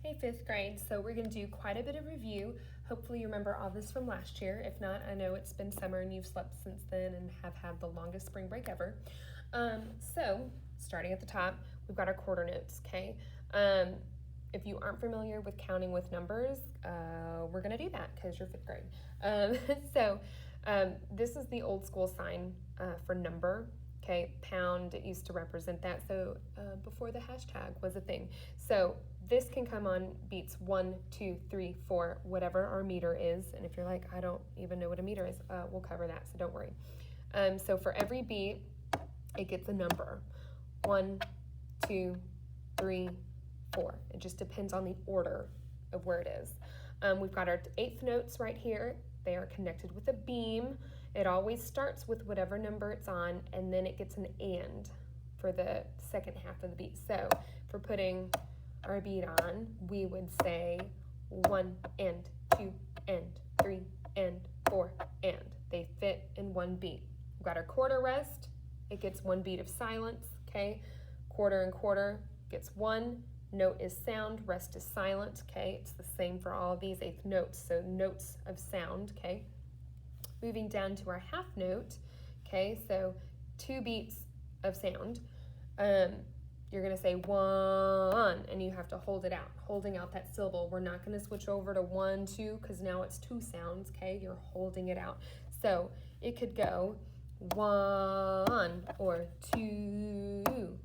Hey, fifth grade. So we're going to do quite a bit of review. Hopefully you remember all this from last year. If not, I know it's been summer and you've slept since then and have had the longest spring break ever. So starting at the top, we've got our quarter notes, okay? If you aren't familiar with counting with numbers, we're going to do that because you're fifth grade. This is the old school sign for number. Okay, pound, it used to represent that. So before the hashtag was a thing. So this can come on beats 1, 2, 3, 4, whatever our meter is. And if you're like, I don't even know what a meter is, we'll cover that, so don't worry. So for every beat, it gets a number. 1, 2, 3, 4. It just depends on the order of where it is. We've got our eighth notes right here. They are connected with a beam. It always starts with whatever number it's on, and then it gets an and for the second half of the beat. So for putting our beat on, we would say 1 and 2 and 3 and 4 and. They fit in one beat. We've got our quarter rest. It gets one beat of silence, okay? Quarter and quarter gets one. Note is sound, rest is silent, okay? It's the same for all of these eighth notes, so notes of sound, okay? Moving down to our half note, okay? So 2 beats of sound. You're gonna say 1, and you have to hold it out, holding out that syllable. We're not gonna switch over to 1, 2, because now it's 2 sounds, okay? You're holding it out. So it could go 1 or 2 or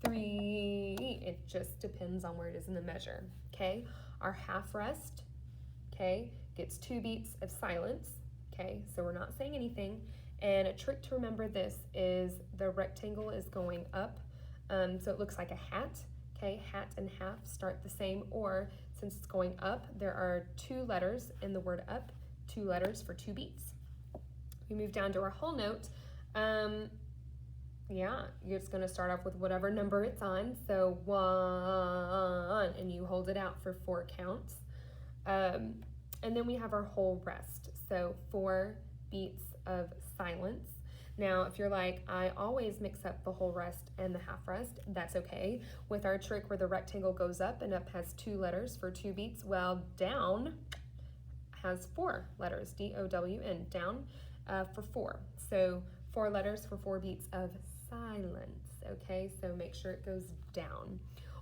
3. It just depends on where it is in the measure, okay? Our half rest, okay, gets 2 beats of silence, okay? So we're not saying anything. And a trick to remember this is the rectangle is going up, so it looks like a hat, okay? Hat and half start the same, or since it's going up, there are 2 letters in the word up, 2 letters for 2 beats. We move down to our whole note. Yeah, you're just going to start off with whatever number it's on. So 1, and you hold it out for 4 counts. And then we have our whole rest. So 4 beats of silence. Now, if you're like, I always mix up the whole rest and the half rest, that's okay. With our trick where the rectangle goes up and up has 2 letters for 2 beats, well, down has 4 letters, D-O-W-N, down for 4. So 4 letters for 4 beats of silence, okay? So make sure it goes down.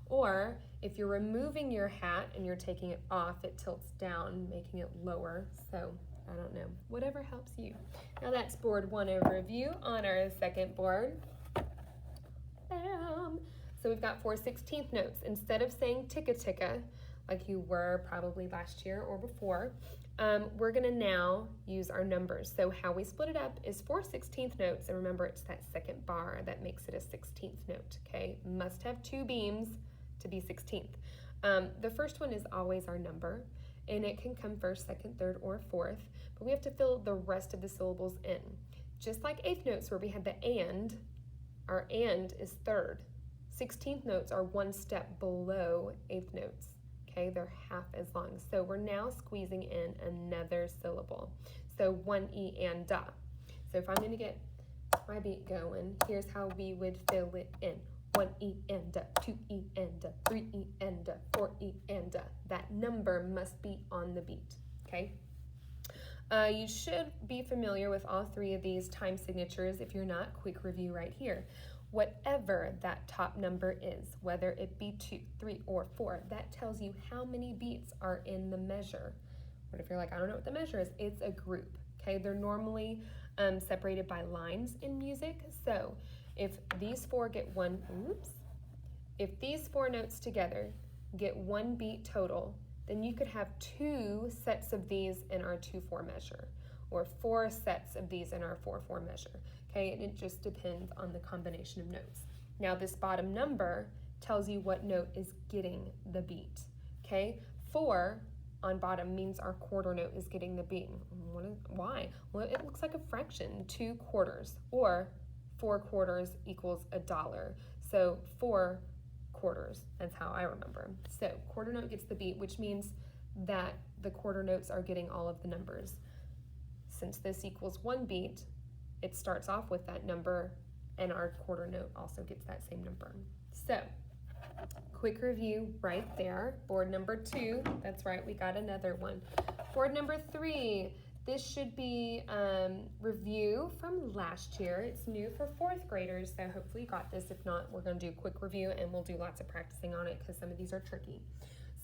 Or if you're removing your hat and you're taking it off, it tilts down, making it lower. So I don't know, whatever helps you. Now that's board 1 of review. On our second board, bam. So we've got 4/16 notes. Instead of saying ticka ticka, like you were probably last year or before, we're gonna now use our numbers. So how we split it up is 4/16 notes, and remember it's that second bar that makes it a 16th note, okay? Must have 2 beams to be 16th. The first one is always our number, and it can come first, second, third, or fourth, but we have to fill the rest of the syllables in. Just like eighth notes where we had the and, our and is third. 16th notes are 1 step below eighth notes. Okay, they're half as long. So we're now squeezing in another syllable. So 1 E and da. So if I'm going to get my beat going, here's how we would fill it in. 1 E and da, 2 E and da, 3 E and da, 4 E and da. That number must be on the beat, okay? You should be familiar with all 3 of these time signatures. If you're not, quick review right here. Whatever that top number is, whether it be 2, 3, or 4, that tells you how many beats are in the measure. What if you're like, I don't know what the measure is? It's a group, okay? They're normally separated by lines in music. So if these 4 get if these 4 notes together get 1 beat total, then you could have 2 sets of these in our 2/4 measure, or 4 sets of these in our 4/4 measure, okay? And it just depends on the combination of notes. Now this bottom number tells you what note is getting the beat, okay? 4 on bottom means our quarter note is getting the beat. Why? Well, it looks like a fraction, 2 quarters, or 4 quarters equals $1. So 4 quarters, that's how I remember. So quarter note gets the beat, which means that the quarter notes are getting all of the numbers. Since this equals 1 beat, it starts off with that number, and our quarter note also gets that same number. So Quick review right there. Board number 2, that's right, we got another one. Board number 3, this should be review from last year. It's new for 4th graders, so hopefully you got this. If not, we're going to do a quick review and we'll do lots of practicing on it because some of these are tricky.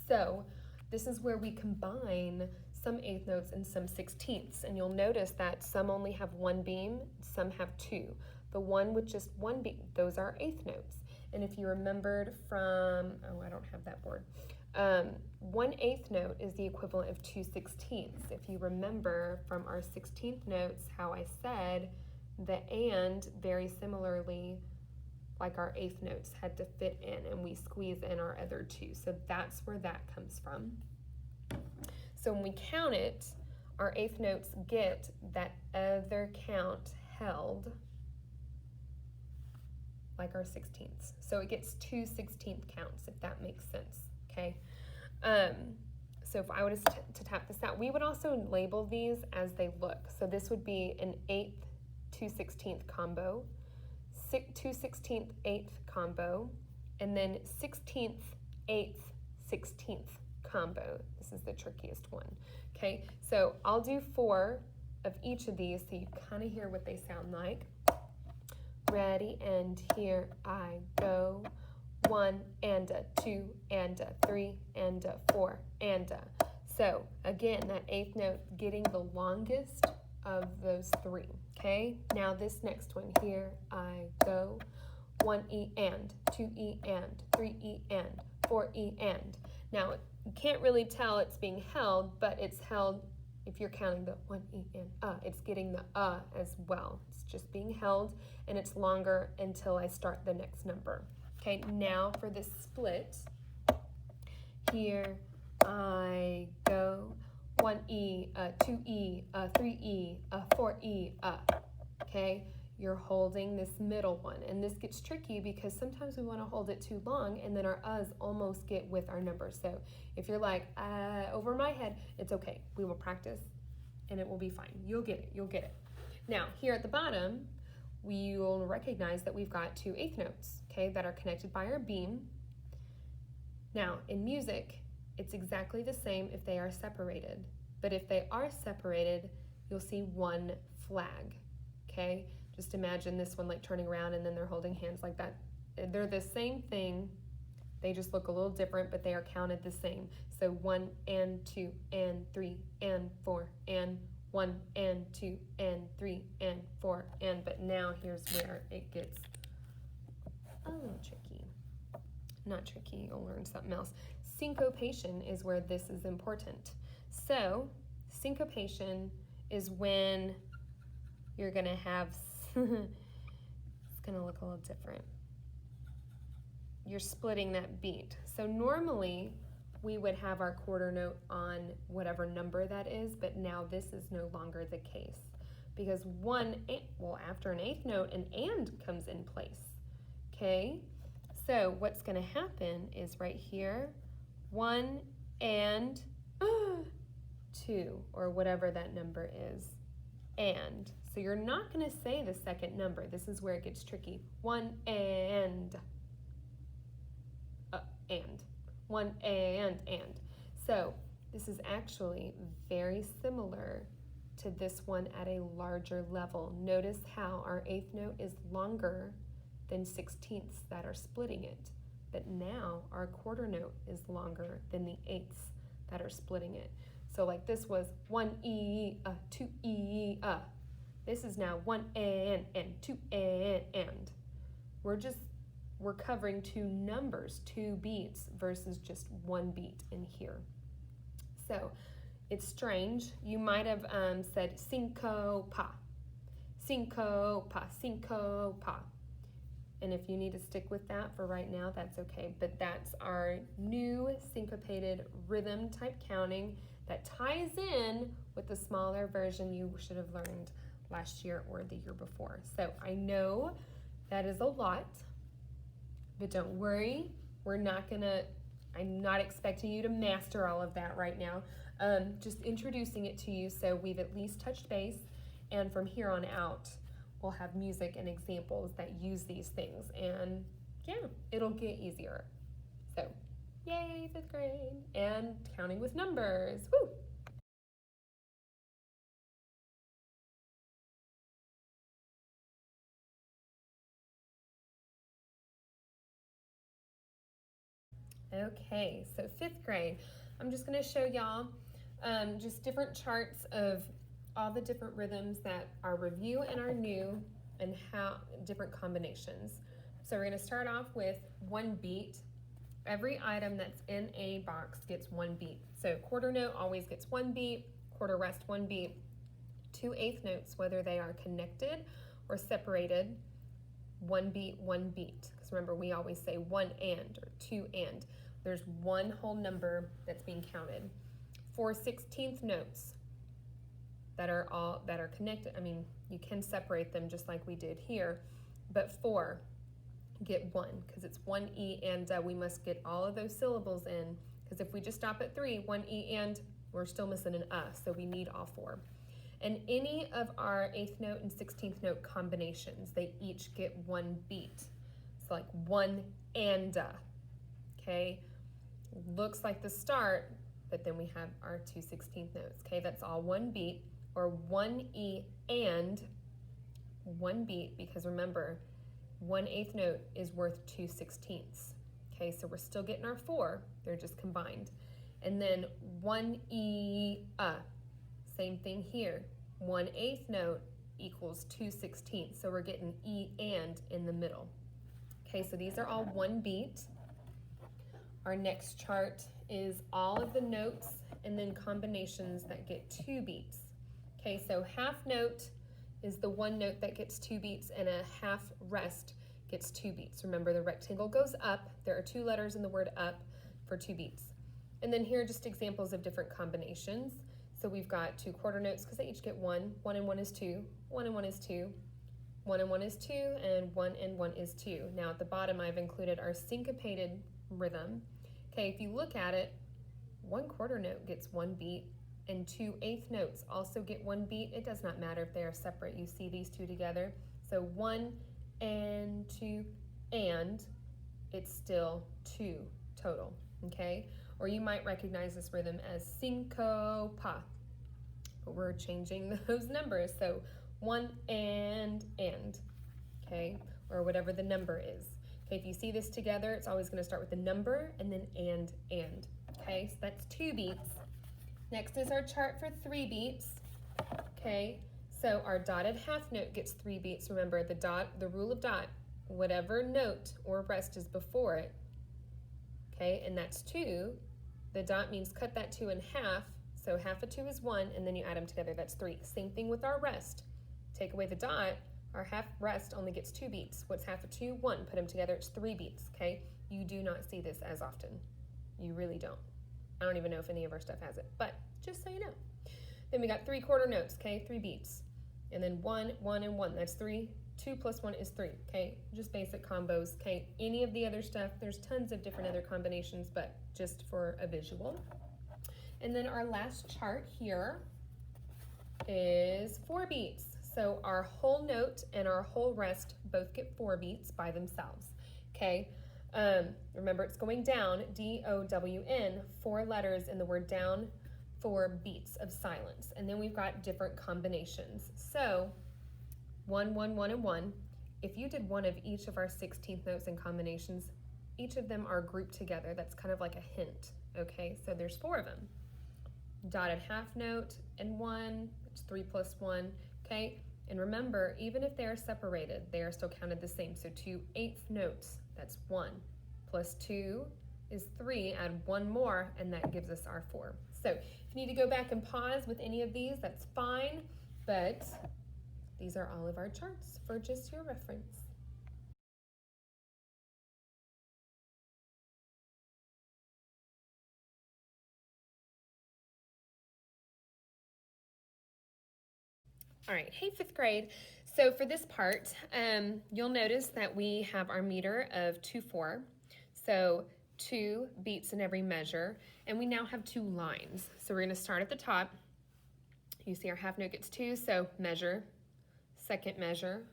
So this is where we combine some 8th notes and some 16ths, and you'll notice that some only have one beam, some have 2. The one with just one beam, those are 8th notes. And if you remembered from, oh, I don't have that board, 1/8 note is the equivalent of 2/16. If you remember from our 16th notes how I said the and very similarly, like our 8th notes, had to fit in, and we squeeze in our other 2. So that's where that comes from. So when we count it, our 8th notes get that other count held like our 16ths. So it gets 2 16th counts, if that makes sense, okay? So if I was to tap this out, we would also label these as they look. So this would be an 8th 2 16th combo, 2 16th 8th combo, and then 16th 8th 16th combo. This is the trickiest one, okay? So I'll do 4 of each of these so you kind of hear what they sound like. Ready, and here I go. 1 and a 2 and a 3 and a 4 and a. So again, that 8th note getting the longest of those 3. Okay, now this next one, here I go. 1 E and, 2 E and, 3 E and, 4 E and. Now you can't really tell it's being held, but it's held if you're counting the 1 E and it's getting the as well. It's just being held, and it's longer until I start the next number. Okay, now for this split, here I go. 1 E, 2 E, 3 E, 4 E, okay? You're holding this middle one, and this gets tricky because sometimes we want to hold it too long, and then our uhs almost get with our numbers. So if you're like, over my head, it's okay. We will practice, and it will be fine. You'll get it. You'll get it. Now, here at the bottom, we will recognize that we've got 2 8th notes, okay, that are connected by our beam. Now, in music, it's exactly the same if they are separated. But if they are separated, you'll see one flag, okay? Just imagine this one like turning around and then they're holding hands like that. They're the same thing. They just look a little different, but they are counted the same. So 1 and 2 and 3 and 4 and 1 and 2 and 3 and 4 and, but now here's where it gets a little tricky. Not tricky, you'll learn something else. Syncopation is where this is important. So syncopation is when you're gonna have, it's gonna look a little different. You're splitting that beat. So normally we would have our quarter note on whatever number that is, but now this is no longer the case because after an 8th note, an and comes in place, okay? So what's gonna happen is right here, 1 and 2, or whatever that number is, and. So you're not gonna say the second number. This is where it gets tricky. 1 and. 1 and. So this is actually very similar to this one at a larger level. Notice how our 8th note is longer than 16ths that are splitting it. But now our quarter note is longer than the 8ths that are splitting it. So like this was 1 E, 2 E, This is now 1 and 2 and. We're covering 2 numbers, 2 beats versus just 1 beat in here. So it's strange. You might have said syncopa, syncopa, syncopa. And if you need to stick with that for right now, that's okay. But that's our new syncopated rhythm type counting that ties in with the smaller version you should have learned last year or the year before. So I know that is a lot, but don't worry. I'm not expecting you to master all of that right now. Just introducing it to you so we've at least touched base, and from here on out, we'll have music and examples that use these things, and yeah, it'll get easier. So, yay, 5th grade, and counting with numbers, woo! Okay, so 5th grade, I'm just gonna show y'all just different charts of all the different rhythms that are review and are new and how different combinations. So we're gonna start off with 1 beat. Every item that's in a box gets 1 beat. So quarter note always gets 1 beat, quarter rest 1 beat, 2 eighth notes, whether they are connected or separated, 1 beat, 1 beat. Because remember, we always say 1 and or 2 and. There's one whole number that's being counted. 4 16th notes that are connected. I mean, you can separate them just like we did here, but 4 get 1 because it's 1 E and we must get all of those syllables in, because if we just stop at 3, 1 E and, we're still missing an so we need all 4. And any of our 8th note and 16th note combinations, they each get 1 beat. So like 1 and okay? Looks like the start, but then we have our 2 16th notes, okay? That's all 1 beat, or 1 E and 1 beat, because remember, 1 eighth note is worth 2 16ths. Okay, so we're still getting our 4, they're just combined. And then 1 E, same thing here. 1 eighth note equals 2 16ths, so we're getting E and in the middle. Okay, so these are all 1 beat. Our next chart is all of the notes and then combinations that get 2 beats. Okay, so half note is the 1 note that gets 2 beats, and a half rest gets 2 beats. Remember, the rectangle goes up. There are 2 letters in the word up for 2 beats. And then here are just examples of different combinations. So we've got 2 quarter notes because they each get 1. 1 and 1 is 2. 1 and 1 is 2. 1 and 1 is 2, and 1 and 1 is 2. Now at the bottom I've included our syncopated rhythm. Okay, if you look at it, 1 quarter note gets 1 beat, and 2 eighth notes also get 1 beat. It does not matter if they are separate. You see these 2 together. So 1 and 2 and it's still 2 total, okay? Or you might recognize this rhythm as syncopa, but we're changing those numbers. So 1 and, okay? Or whatever the number is. Okay, if you see this together, it's always gonna start with the number and then and, okay? So that's 2 beats. Next is our chart for 3 beats, okay? So our dotted half note gets 3 beats. Remember, the rule of dot, whatever note or rest is before it, okay, and that's 2. The dot means cut that 2 in half, so half of 2 is 1, and then you add them together, that's 3. Same thing with our rest. Take away the dot, our half rest only gets 2 beats. What's half of 2? 1. Put them together, it's 3 beats, okay? You do not see this as often. You really don't. I don't even know if any of our stuff has it, but just so you know. Then we got 3 quarter notes, okay? 3 beats. And then 1, 1, and 1, that's 3. 2 plus 1 is 3, okay? Just basic combos, okay? Any of the other stuff, there's tons of different other combinations, but just for a visual. And then our last chart here is 4 beats. So our whole note and our whole rest both get 4 beats by themselves, okay? Remember, it's going down, D-O-W-N, 4 letters in the word down, 4 beats of silence. And then we've got different combinations. So 1, 1, 1, and 1. If you did one of each of our 16th notes and combinations, each of them are grouped together. That's kind of like a hint, okay? So there's 4 of them. Dotted half note and 1, it's 3 plus 1, okay? And remember, even if they are separated, they are still counted the same. So 2 eighth notes, that's 1. Plus 2 is 3, add 1 more, and that gives us our 4. So if you need to go back and pause with any of these, that's fine, but these are all of our charts for just your reference. All right, hey 5th grade. So for this part, you'll notice that we have our meter of 2/4. So 2 beats in every measure, and we now have 2 lines. So we're gonna start at the top. You see our half note gets 2, so measure, second measure,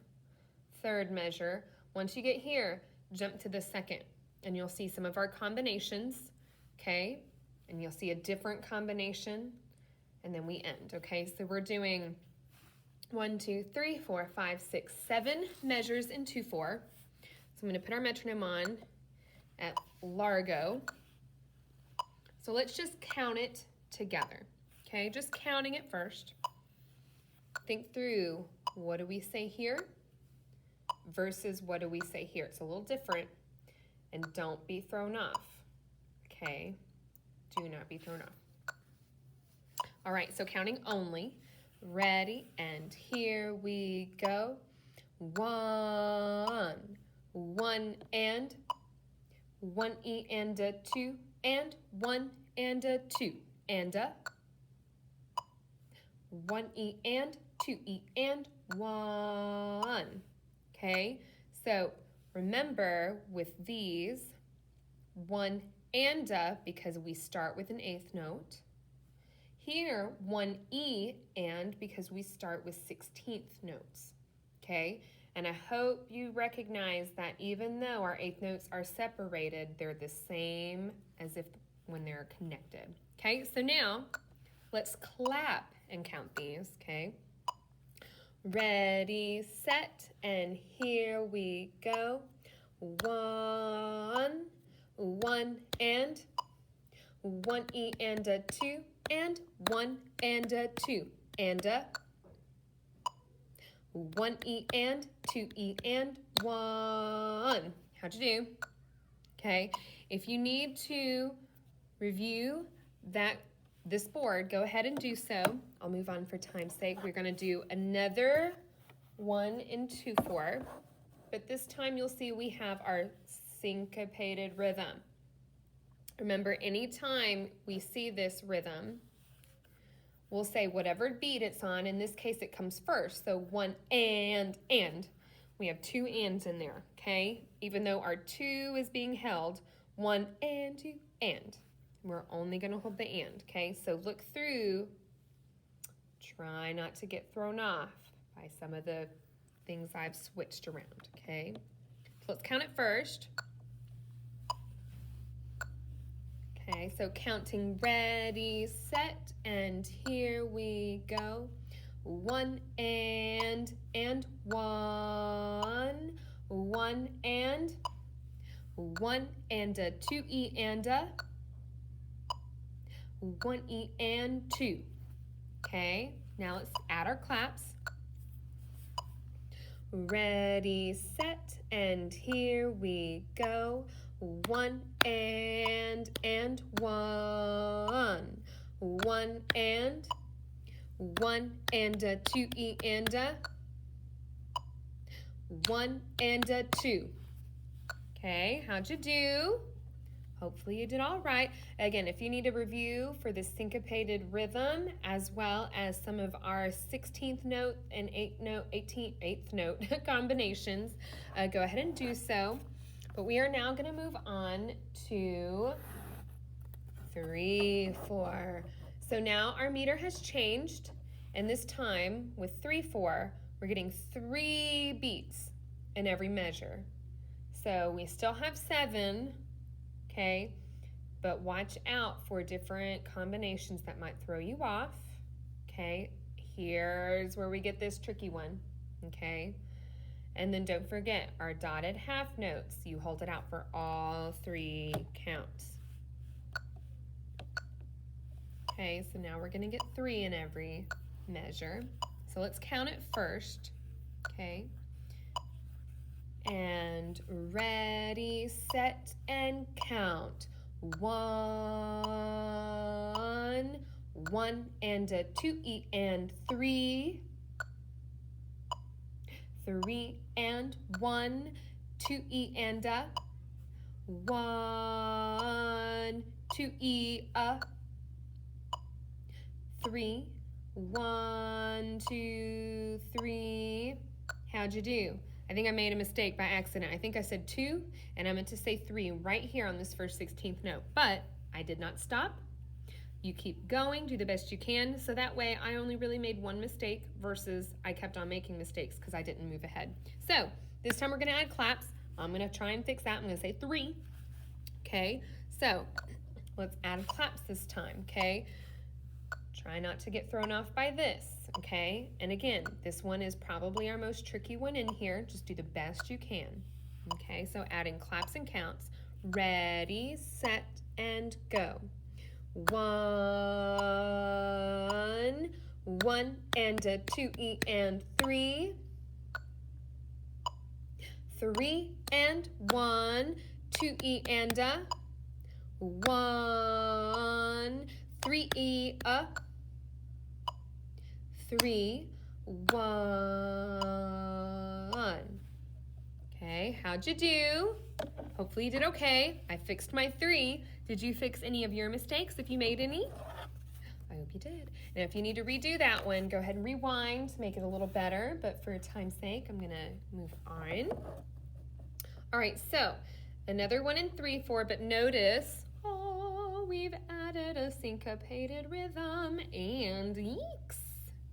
third measure. Once you get here, jump to the second. and you'll see some of our combinations, okay? And you'll see a different combination, and then we end, okay? So we're doing 1, 2, 3, 4, 5, 6, 7 measures in 2/4. So I'm going to put our metronome on at largo. So let's just count it together, okay? Just counting it first. Think through, what do we say here versus what do we say here? It's a little different, and don't be thrown off, okay? Do not be thrown off. All right, so counting only. Ready, and here we go. 1, 1 and 1 E and a 2 and 1 and a 2 and a 1 E and 2 E and 1. Okay, so remember with these, 1 and a, because we start with an 8th note. Here, 1 E and, because we start with 16th notes. Okay, and I hope you recognize that even though our 8th notes are separated, they're the same as if when they're connected. Okay, so now let's clap and count these, okay? Ready, set, and here we go. 1, 1 and 1 E and a 2 and 1 and a 2 and a 1 E and 2 E and 1. How'd you do? Okay, if you need to review this board, go ahead and do so. I'll move on for time's sake. We're going to do another 1 in 2/4, but this time you'll see we have our syncopated rhythm. Remember, anytime we see this rhythm, we'll say whatever beat it's on. In this case, it comes first. So 1 and. We have 2 ands in there, okay? Even though our 2 is being held, 1 and 2 and. We're only going to hold the and, okay? So look through. Try not to get thrown off by some of the things I've switched around, okay? So let's count it first. Okay, so counting, ready, set, and here we go. 1 and 1, 1 and 1 and a 2 E and a 1 E and 2. Okay, now let's add our claps. Ready, set, and here we go. 1 and 1, 1 and 1 and a 2 E and a 1 and a 2. Okay, how'd you do? Hopefully you did all right. Again, if you need a review for the syncopated rhythm as well as some of our 16th note and 8th note combinations, go ahead and do so. But we are now going to move on to 3/4. So now our meter has changed, and this time with 3/4, we're getting 3 beats in every measure. So we still have 7, okay, but watch out for different combinations that might throw you off, okay? Here's where we get this tricky one, okay? And then don't forget our dotted half notes. You hold it out for all 3 counts. Okay, so now we're going to get 3 in every measure. So let's count it first, okay? And ready, set, and count. 1, 1 and a 2 E and 3. 3 and 1, 2 E and a 1, 2 E a 3, 1, 2, 3. How'd you do? I think I made a mistake by accident. I think I said 2 and I meant to say 3 right here on this first 16th note, but I did not stop. You keep going, do the best you can, so that way I only really made 1 mistake versus I kept on making mistakes because I didn't move ahead. So this time we're going to add claps. I'm going to try and fix that. I'm going to say 3, okay? So let's add claps this time, okay? Try not to get thrown off by this, okay? And again, this one is probably our most tricky one in here. Just do the best you can, okay? So adding claps and counts. Ready, set, and go. 1, 1 and a 2 E and 3. 3 and 1, 2 E and a 1, 3 E a 3, 1. Okay, how'd you do? Hopefully you did okay. I fixed my 3. Did you fix any of your mistakes if you made any? I hope you did. And if you need to redo that one, go ahead and rewind to make it a little better. But for time's sake, I'm going to move on. All right, so another one in 3/4, but notice, oh, we've added a syncopated rhythm and yeeks.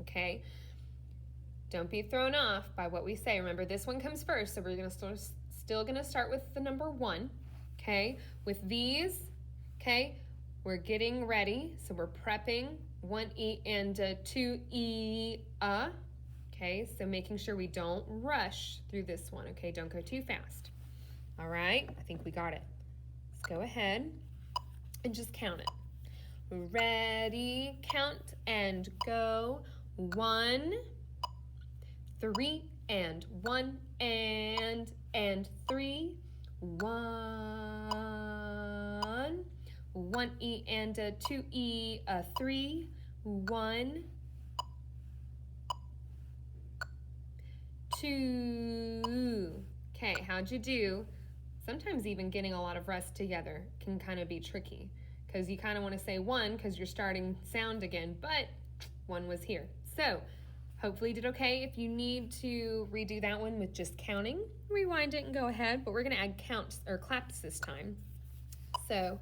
Okay, don't be thrown off by what we say. Remember, this one comes first, so we're going to still going to start with the number 1. Okay, with these, okay, we're getting ready, so we're prepping 1 E and a 2 E a. Okay, so making sure we don't rush through this one. Okay, don't go too fast. All right, I think we got it. Let's go ahead and just count it. Ready, count, and go. 1, 3, and 1, and 3. 1, 1 E and a 2 E a 3. 1, 2. Okay, how'd you do? Sometimes even getting a lot of rest together can kind of be tricky because you kind of want to say 1 because you're starting sound again, but 1 was here. So hopefully you did okay. If you need to redo that one with just counting, rewind it and go ahead, but we're going to add counts or claps this time. So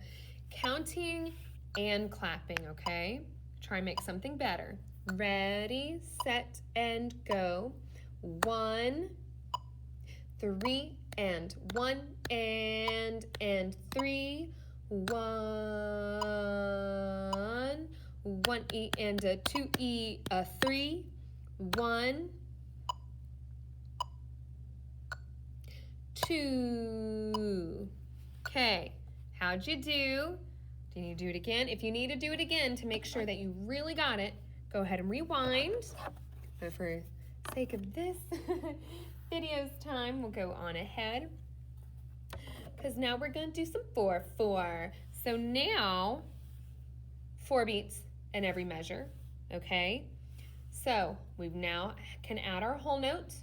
counting and clapping, okay? Try and make something better. Ready, set, and go. 1, 3, and 1, and 3. 1, 1 E and a 2 E a 3. 1, 2. Okay, how'd you do? Do you need to do it again? If you need to do it again to make sure that you really got it, go ahead and rewind. But for sake of this video's time, we'll go on ahead because now we're going to do some 4/4. So now 4 beats in every measure, okay? So we now can add our whole note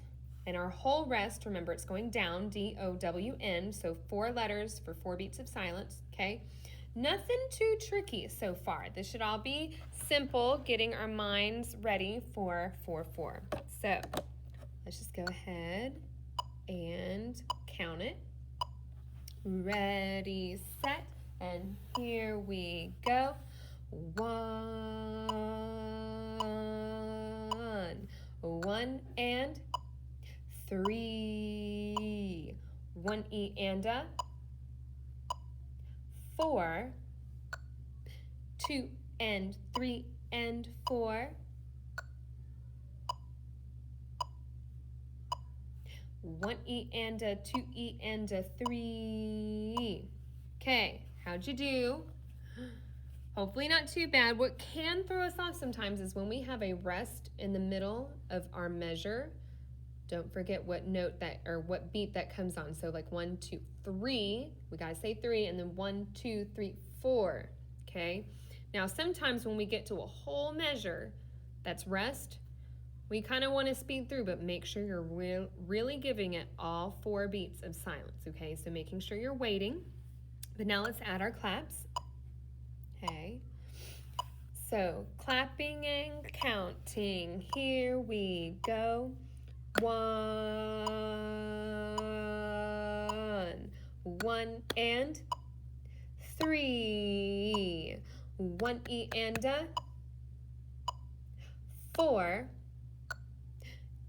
and our whole rest. Remember, it's going down, D-O-W-N, so 4 letters for 4 beats of silence, okay? Nothing too tricky so far. This should all be simple, getting our minds ready for 4/4. So let's just go ahead and count it. Ready, set, and here we go. 1, 1 and 3. 1 E and a 4. 2 and 3 and 4. 1 E and a 2 E and a 3. Okay, how'd you do? Hopefully not too bad. What can throw us off sometimes is when we have a rest in the middle of our measure. Don't forget what note that, or what beat that comes on. So like 1, 2, 3, we gotta say 3, and then 1, 2, 3, 4, okay? Now sometimes when we get to a whole measure that's rest, we kind of want to speed through, but make sure you're really giving it all 4 beats of silence, okay? So making sure you're waiting. But now let's add our claps. Okay, so clapping and counting, here we go. 1, 1 and 3. 1 E and a 4.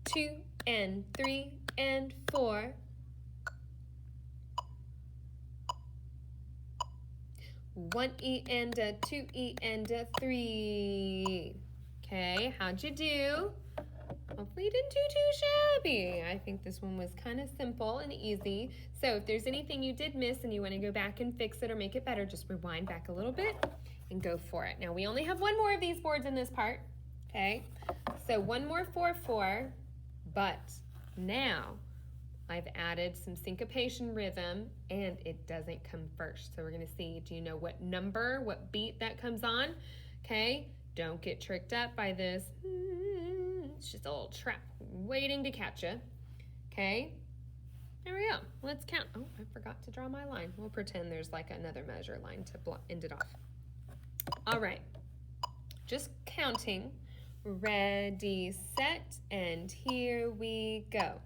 2 and 3 and 4. 1 E and a 2 E and a 3. Okay, how'd you do? Hopefully you didn't do too shabby. I think this one was kind of simple and easy. So if there's anything you did miss and you want to go back and fix it or make it better, just rewind back a little bit and go for it. Now we only have one more of these boards in this part, okay? So one more 4/4, but now I've added some syncopation rhythm and it doesn't come first. So we're gonna see, do you know what number, what beat that comes on? Okay, don't get tricked up by this. It's just a little trap waiting to catch you. Okay, there we go. Let's count. Oh, I forgot to draw my line. We'll pretend there's like another measure line to end it off. All right, just counting. Ready, set, and here we go.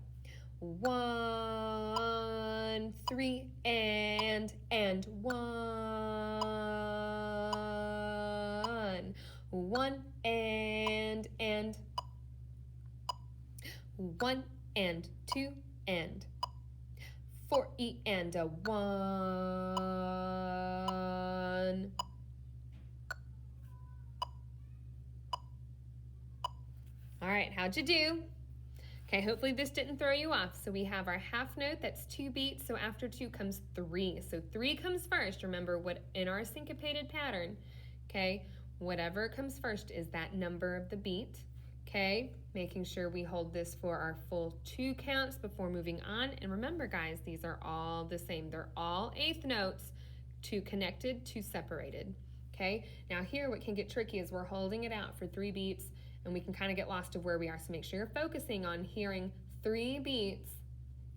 1, 3, and 1. 1 and 1 and 2 and 4 E and a 1. All right, how'd you do? Okay, hopefully this didn't throw you off. So we have our half note, that's 2 beats, so after 2 comes 3. So 3 comes first. Remember, what in our syncopated pattern, okay, whatever comes first is that number of the beat, okay? Making sure we hold this for our full 2 counts before moving on. And remember, guys, these are all the same. They're all 8th notes, 2 connected, 2 separated, okay? Now here, what can get tricky is we're holding it out for 3 beats, and we can kind of get lost of where we are. So make sure you're focusing on hearing 3 beats,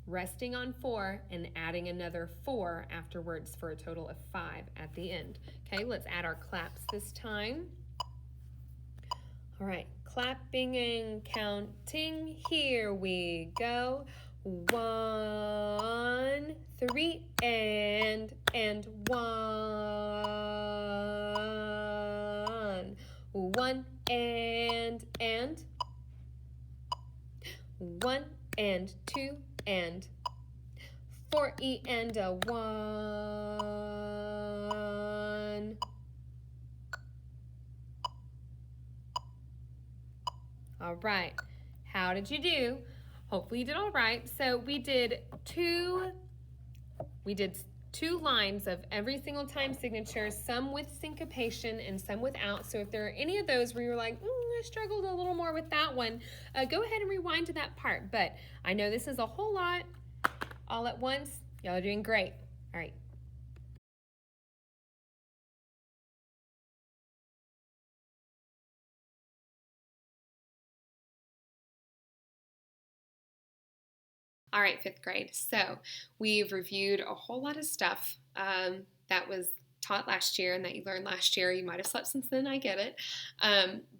resting on 4, and adding another 4 afterwards for a total of 5 at the end. Okay, let's add our claps this time. All right, clapping and counting, here we go. 1, 3, and 1. 1 and 1 and 2 and 4 E and a 1. All right, how did you do? Hopefully you did all right. So we did two lines of every single time signature, some with syncopation and some without. So if there are any of those where you're like, I struggled a little more with that one, go ahead and rewind to that part. But I know this is a whole lot all at once. Y'all are doing great. All right. All right, 5th grade. So we've reviewed a whole lot of stuff that was taught last year and that you learned last year. You might have slept since then, I get it.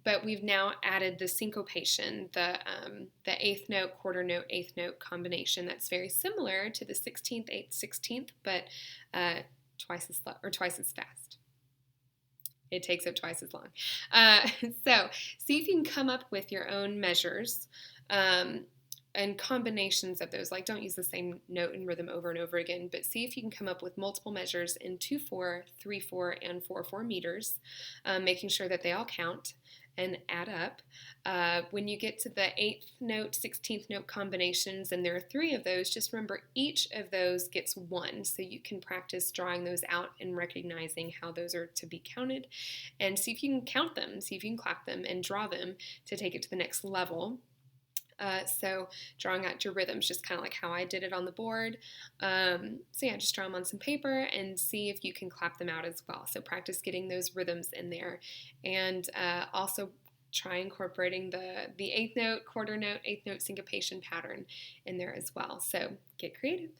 But we've now added the syncopation, the 8th note, quarter note, 8th note combination that's very similar to the 16th, 8th, 16th, but twice as fast. It takes up twice as long. So see if you can come up with your own measures and combinations of those. Like, don't use the same note and rhythm over and over again, but see if you can come up with multiple measures in 2/4, 3/4, and 4/4 meters, making sure that they all count and add up. When you get to the 8th note, 16th note combinations, and there are 3 of those, just remember each of those gets 1, so you can practice drawing those out and recognizing how those are to be counted, and see if you can count them, see if you can clap them and draw them to take it to the next level. So drawing out your rhythms, just kind of like how I did it on the board. So yeah, just draw them on some paper and see if you can clap them out as well. So practice getting those rhythms in there, and also try incorporating the 8th note, quarter note, 8th note syncopation pattern in there as well. So get creative.